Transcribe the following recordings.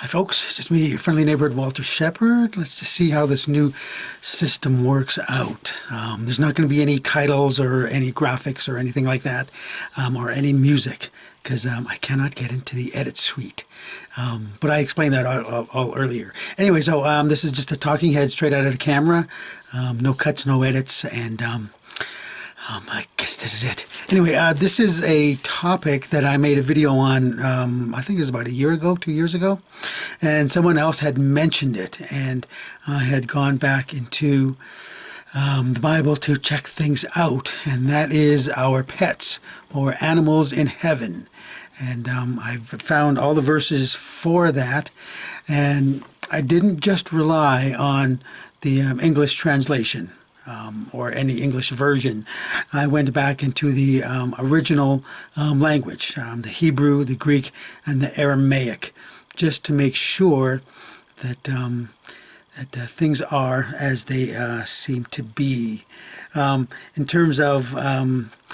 Folks, it's just me, your friendly neighborhood Walter Shepherd. Let's just see how this new system works out. There's not going to be any titles or any graphics or anything like that, or any music, because I cannot get into the edit suite. But I explained that all earlier. Anyway, so this is just a talking head straight out of the camera. No cuts, no edits, and I guess this is it. Anyway, this is a topic that I made a video on, I think it was about a year ago, 2 years ago, and someone else had mentioned it, and I had gone back into the Bible to check things out, and that is our pets, or animals in heaven. And I've found all the verses for that, and I didn't just rely on the English translation. Or any English version. I went back into the original language, the Hebrew, the Greek, and the Aramaic, just to make sure that things are as they seem to be. In terms of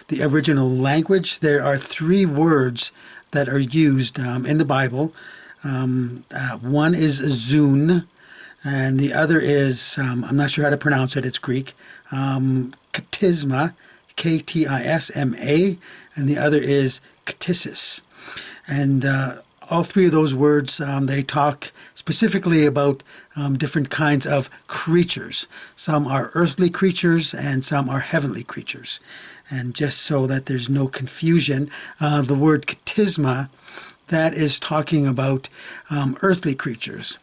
the original language, there are 3 words that are used in the Bible. One is Zun, and the other is, I'm not sure how to pronounce it, it's Greek, Ktisma, K-T-I-S-M-A, and the other is Ktisis. And all 3 of those words, they talk specifically about different kinds of creatures. Some are earthly creatures and some are heavenly creatures. And just so that there's no confusion, the word Ktisma, that is talking about earthly creatures.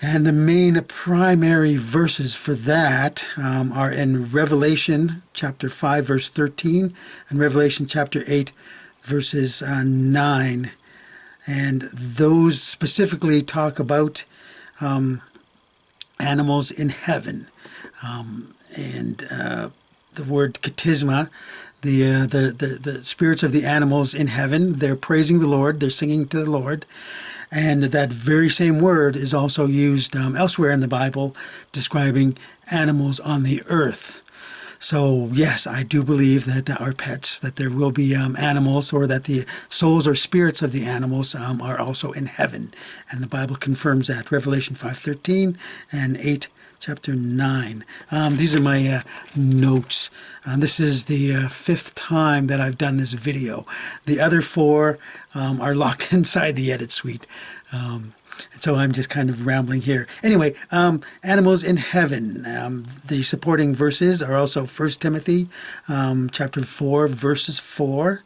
And the main primary verses for that are in Revelation chapter 5 verse 13 and Revelation chapter 8 verses 9. And those specifically talk about animals in heaven. The word Ktisma, the spirits of the animals in heaven, they're praising the Lord, they're singing to the Lord. And that very same word is also used elsewhere in the Bible, describing animals on the earth. So yes, I do believe that our pets, that there will be animals, or that the souls or spirits of the animals are also in heaven. And the Bible confirms that. Revelation 5:13 and 8. Chapter 9. These are my notes. This is the 5th time that I've done this video. The other 4 are locked inside the edit suite. And so I'm just kind of rambling here. Anyway, animals in heaven. The supporting verses are also 1 Timothy chapter 4 verses 4.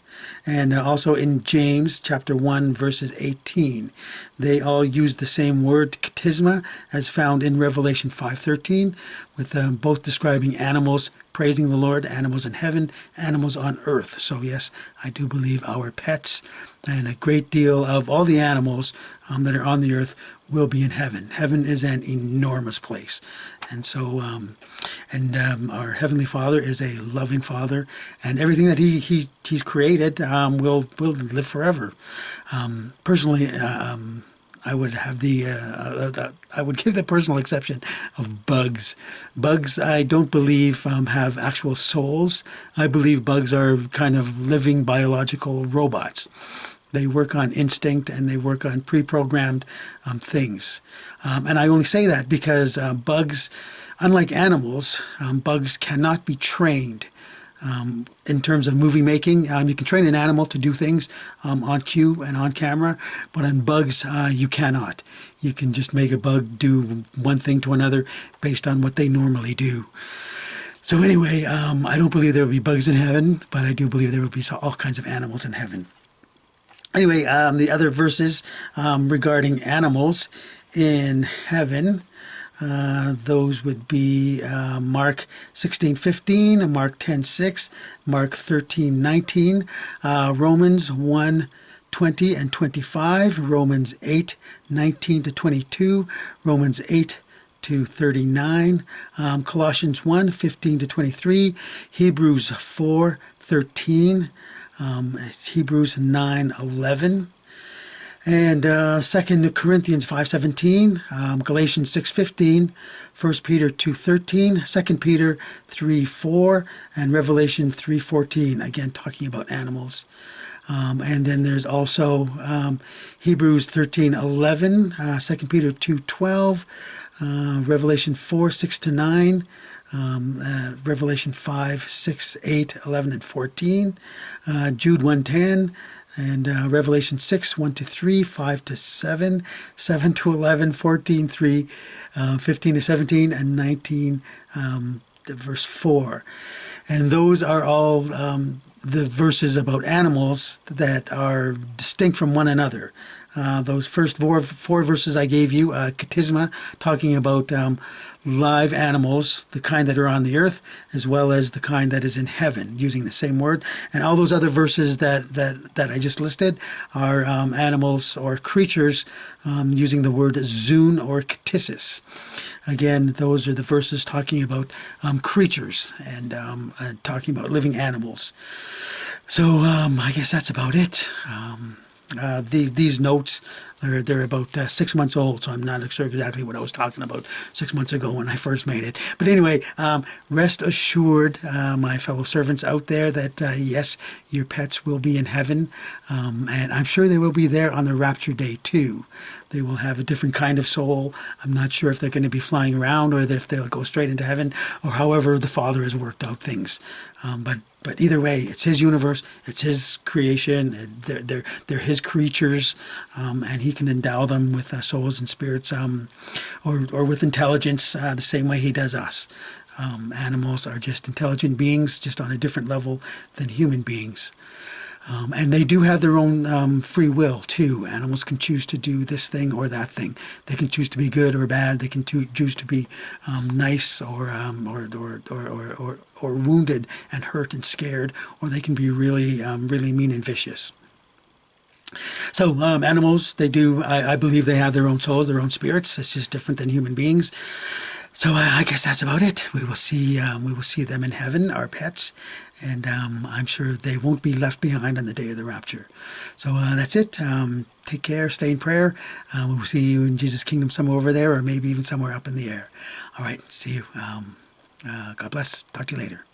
And also in James chapter 1 verses 18. They all use the same word Ktisma as found in Revelation 5:13, with both describing animals praising the Lord, animals in heaven, animals on earth. So yes, I do believe our pets and a great deal of all the animals that are on the earth will be in heaven. Heaven is an enormous place. And so, our Heavenly Father is a loving Father, and everything that He's created will live forever. Personally, I would have I would give the personal exception of bugs. Bugs, I don't believe have actual souls. I believe bugs are kind of living biological robots. They work on instinct and they work on pre-programmed things. And I only say that because bugs, unlike animals, bugs cannot be trained. In terms of movie making, you can train an animal to do things on cue and on camera, but on bugs, you cannot. You can just make a bug do one thing to another based on what they normally do. So anyway, I don't believe there will be bugs in heaven, but I do believe there will be all kinds of animals in heaven. Anyway, the other verses regarding animals in heaven, those would be Mark 16:15, Mark 10:6, Mark 13:19, Romans 1:20 and 25, Romans 8:19 to 22, Romans 8:39, Colossians 1:15 to 23, Hebrews 4:13, Hebrews 9:11. And 2 Corinthians 5:17, Galatians 6:15, 1 Peter 2:13, 2 Peter 3:4, and Revelation 3:14, again talking about animals. And then there's also Hebrews 13:11, 2 Peter 2:12, Revelation 4:6-9, Revelation 5:6, 8, 11, and 14, Jude 1:10, and Revelation 6:1-3, 5-7, 7-11, 14:3, 15-17, and 19, verse 4. And those are all the verses about animals that are distinct from one another. Those first four verses I gave you, Katisma, talking about live animals, the kind that are on the earth, as well as the kind that is in heaven, using the same word. And all those other verses that I just listed are animals or creatures using the word zoon or ktisis. Again, those are the verses talking about creatures and talking about living animals. So I guess that's about it. These notes, they're about 6 months old, so I'm not sure exactly what I was talking about 6 months ago when I first made it. But anyway, rest assured, my fellow servants out there, that yes, your pets will be in heaven, and I'm sure they will be there on the rapture day too. They will have a different kind of soul. I'm not sure if they're going to be flying around or if they'll go straight into heaven, or however the Father has worked out things. But either way, it's His universe, it's His creation, they're His creatures, and He can endow them with souls and spirits, or with intelligence, the same way He does us. Animals are just intelligent beings, just on a different level than human beings. And they do have their own free will too. Animals can choose to do this thing or that thing. They can choose to be good or bad. They can choose to be nice or wounded and hurt and scared, or they can be really really mean and vicious. So animals, they do. I believe they have their own souls, their own spirits. It's just different than human beings. So I guess that's about it. We will see them in heaven, our pets, and I'm sure they won't be left behind on the day of the rapture. So that's it. Take care. Stay in prayer. We'll see you in Jesus' kingdom somewhere over there, or maybe even somewhere up in the air. All right. See you. God bless. Talk to you later.